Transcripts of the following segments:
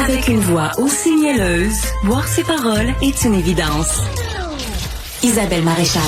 Avec une voix aussi mielleuse, boire ses paroles est une évidence. Isabelle Maréchal.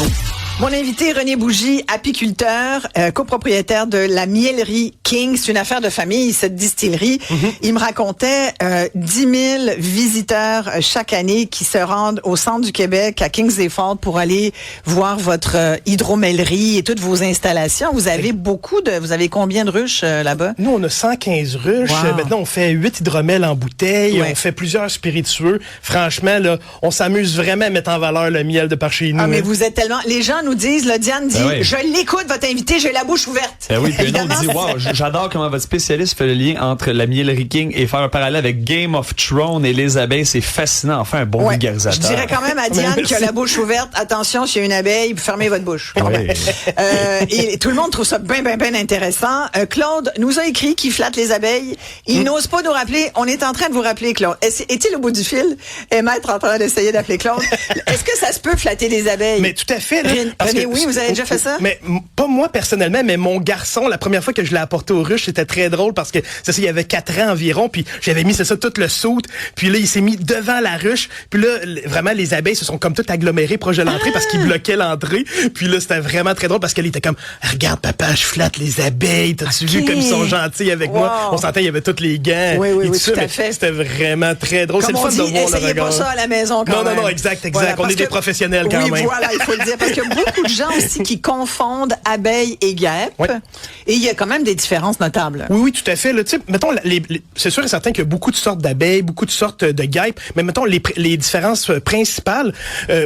Mon invité, René Bougie, apiculteur, copropriétaire de la Mielerie King. C'est une affaire de famille, cette distillerie. Il me racontait 10 000 visiteurs chaque année qui se rendent au centre du Québec, à Kingsley Falls, pour aller voir votre hydromellerie et toutes vos installations. Vous avez vous avez combien de ruches là-bas? Nous, on a 115 ruches. Wow. Maintenant, on fait 8 hydromels en bouteille. Ouais. On fait plusieurs spiritueux. Franchement, là, on s'amuse vraiment à mettre en valeur le miel de par chez nous. Ah, mais vous êtes tellement... Les gens nous disent, là, Diane dit, oui. je l'écoute, votre invité, j'ai la bouche ouverte. Ben oui, puis un Évidemment, autre dit, wow, j'adore comment votre spécialiste fait le lien entre la Mielerie King et faire un parallèle avec Game of Thrones et les abeilles. C'est fascinant. Enfin, un bon ouais. vulgarisateur. Je dirais quand même à Diane qui a la bouche ouverte, attention, s'il y a une abeille, fermez votre bouche. Oui. Et tout le monde trouve ça bien intéressant. Claude nous a écrit qu'il flatte les abeilles. Il n'ose pas nous rappeler. On est en train de vous rappeler, Claude. Est-il au bout du fil? Et Maître en train d'essayer d'appeler Claude. Est-ce que ça se peut flatter les abeilles? Mais tout à fait. Là, René, oui, vous avez déjà fait ça? Mais pas moi personnellement, mais mon garçon, la première fois que je l'ai apporté aux ruches, c'était très drôle parce que c'est ça, il y avait 4 ans environ, puis j'avais mis, c'est ça, tout le saut, puis là, il s'est mis devant la ruche, puis là, vraiment, les abeilles se sont comme toutes agglomérées proche de l'entrée parce qu'ils bloquaient l'entrée, puis là, c'était vraiment très drôle parce qu'elle était comme, regarde papa, je flatte les abeilles, t'as-tu vu comme ils sont gentils avec moi? On sentait, il y avait tous les gants. Oui, tout à fait. C'était vraiment très drôle. Comme c'est le on fun dit, de voir le essayez regard. pas ça à la maison quand même. Non, exact. Voilà, on est des professionnels quand même. Oui, voilà, il faut le dire. Parce qu'il y a beaucoup de gens aussi qui confondent abeilles et guêpes. Ouais. Et il y a quand même des différences notables. Oui, tout à fait. Là, mettons, c'est sûr et certain qu'il y a beaucoup de sortes d'abeilles, beaucoup de sortes de guêpes, mais mettons les différences principales.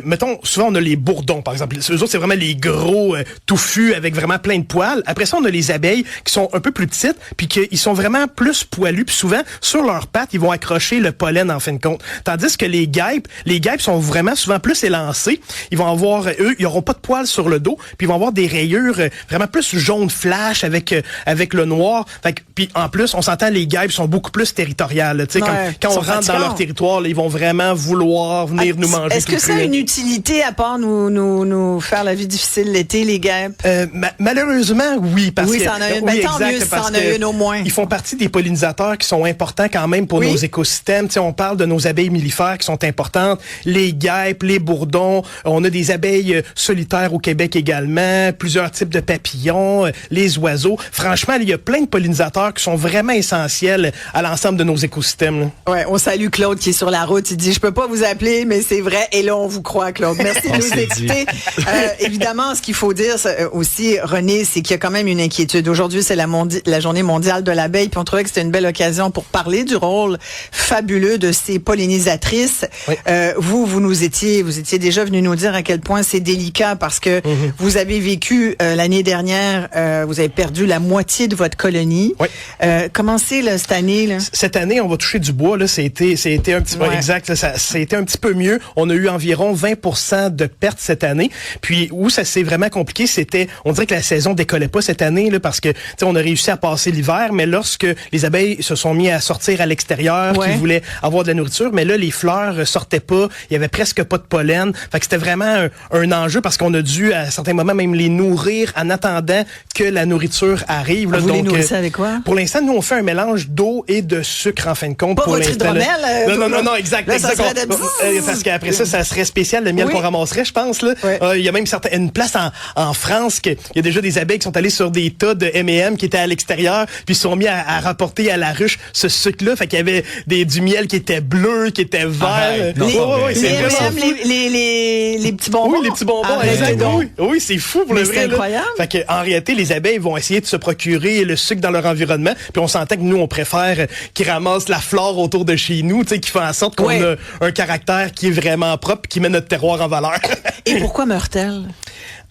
Mettons, souvent on a les bourdons, par exemple. Eux autres, c'est vraiment les gros touffus avec vraiment plein de poils. Après ça, on a les abeilles qui sont un peu plus petites, puis qu'ils sont vraiment plus poilus, puis souvent sur leurs pattes, ils vont accrocher le pollen en fin de compte. Tandis que les guêpes sont vraiment souvent plus élancés. Ils vont avoir, eux, ils auront pas de poils sur le dos, puis ils vont avoir des rayures vraiment plus jaune flash avec le noir. Fait que, puis en plus, on s'entend, les guêpes sont beaucoup plus territoriales. Tu sais, quand on rentre dans leur territoire, là, ils vont vraiment vouloir venir nous manger. Est-ce que ça a une utilité à part nous faire la vie difficile l'été, les guêpes? Malheureusement, oui. Parce oui, que, ça en a une. oui, Tant mieux si ça en a une au moins. Ils font partie des pollinisateurs qui sont importants quand même pour nos écosystèmes. Tu sais, on parle de nos abeilles mellifères qui sont importantes. Les guêpes, les bourdons. On a des abeilles solitaires au Québec également. Plusieurs types de papillons, les oiseaux. Franchement, il y a plein de pollinisateurs qui sont vraiment essentiels à l'ensemble de nos écosystèmes. Là. Ouais, on salue Claude qui est sur la route. Il dit, je peux pas vous appeler, mais c'est vrai. Et là, on vous croit, Claude. Merci de nous écouter. Évidemment, ce qu'il faut dire aussi, René, c'est qu'il y a quand même une inquiétude. Aujourd'hui, c'est la journée mondiale de l'abeille, puis on trouvait que c'était une belle occasion pour parler du rôle fabuleux de ces pollinisatrices. Oui. Vous étiez déjà venu nous dire à quel point c'est délicat parce que vous avez vécu l'année dernière, vous avez perdu la moitié de votre colonie. Oui. Comment c'est là, cette année là? Cette année, on va toucher du bois. Là, c'était un petit peu exact. Là, ça a été un petit peu mieux. On a eu environ 20% de pertes cette année. Puis où ça s'est vraiment compliqué, on dirait que la saison décollait pas cette année là, parce que on a réussi à passer l'hiver, mais lorsque les abeilles se sont mis à sortir à l'extérieur, qui voulaient avoir de la nourriture, mais là les fleurs sortaient pas, il y avait presque pas de pollen. Fait que c'était vraiment un enjeu parce qu'on a dû à certains moments même les nourrir en attendant que la nourriture arrive. Là. Vous les nourrissez avec quoi? Pour l'instant, nous on fait un mélange d'eau et de sucre en fin de compte. Pas pour votre hydromel. Non, exact. Là, exact. Parce qu'après ça serait spécial le miel qu'on ramasserait, je pense. Là. Il y a même une place en France qu'il y a déjà des abeilles qui sont allées sur des tas de M&M qui étaient à l'extérieur, puis ils se sont mis à rapporter à la ruche ce sucre-là. Fait qu'il y avait du miel qui était bleu, qui était vert. Les M&M, les petits bonbons. Oui, les petits bonbons. Exact. Oui, c'est fou pour le vrai. C'est incroyable. Fait que, en réalité, les abeilles vont essayer de se procurer le sucre dans leur environnement, puis on s'entend que nous, on préfère qu'ils ramassent la flore autour de chez nous, tu sais, qui fait en sorte qu'on a un caractère qui est vraiment propre, qui met notre terroir en valeur. Et pourquoi meurt-elle?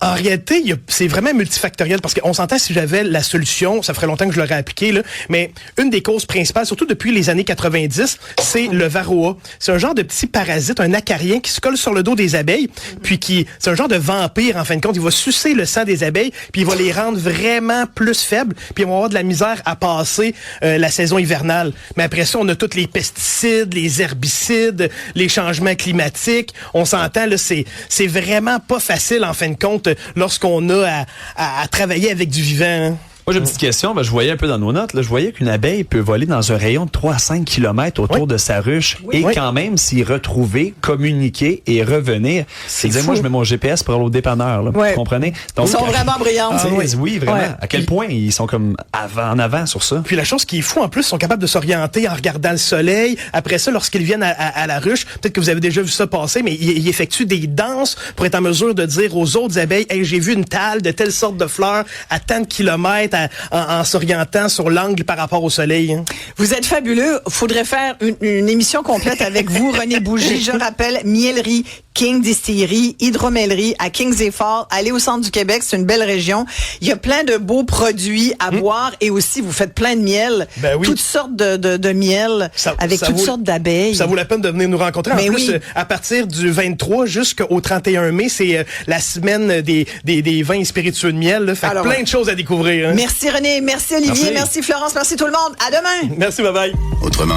En réalité, c'est vraiment multifactoriel parce qu'on s'entend si j'avais la solution, ça ferait longtemps que je l'aurais appliqué, là, mais une des causes principales, surtout depuis les années 90, c'est le varroa. C'est un genre de petit parasite, un acarien qui se colle sur le dos des abeilles, puis c'est un genre de vampire en fin de compte. Il va sucer le sang des abeilles, puis il va les rendre vraiment plus faibles, puis ils vont avoir de la misère à passer la saison hivernale. Mais après ça, on a tous les pesticides, les herbicides, les changements climatiques. On s'entend, là, c'est vraiment pas facile en fin de compte lorsqu'on a à travailler avec du vivant. Hein. Moi, j'ai une petite question. Ben, je voyais un peu dans nos notes. Là, je voyais qu'une abeille peut voler dans un rayon de 3 à 5 km autour de sa ruche et quand même s'y retrouver, communiquer et revenir. C'est-à-dire, moi, je mets mon GPS pour aller au dépanneur. Là, vous comprenez? Donc, ils sont vraiment brillants. Oui, vraiment. À quel point ils sont comme en avant sur ça. Puis la chose qui est fou, en plus, ils sont capables de s'orienter en regardant le soleil. Après ça, lorsqu'ils viennent à la ruche, peut-être que vous avez déjà vu ça passer, mais ils effectuent des danses pour être en mesure de dire aux autres abeilles, hey, j'ai vu une tale de telle sorte de fleurs à tant de kilomètres en s'orientant sur l'angle par rapport au soleil. Hein. Vous êtes fabuleux. Faudrait faire une émission complète avec vous, René Bougie. Je rappelle, Mielerie King Distillerie, hydromellerie à Kings et Falls. Allez au centre du Québec, c'est une belle région. Il y a plein de beaux produits à boire et aussi vous faites plein de miel. Ben oui. Toutes sortes de miel avec toutes sortes d'abeilles. Ça vaut la peine de venir nous rencontrer. En plus, à partir du 23 jusqu'au 31 mai, c'est la semaine des vins et spiritueux de miel. Là. Fait alors, plein de choses à découvrir. Hein. Merci René, merci Olivier, merci Florence, merci tout le monde. À demain. Merci, bye bye. Autrement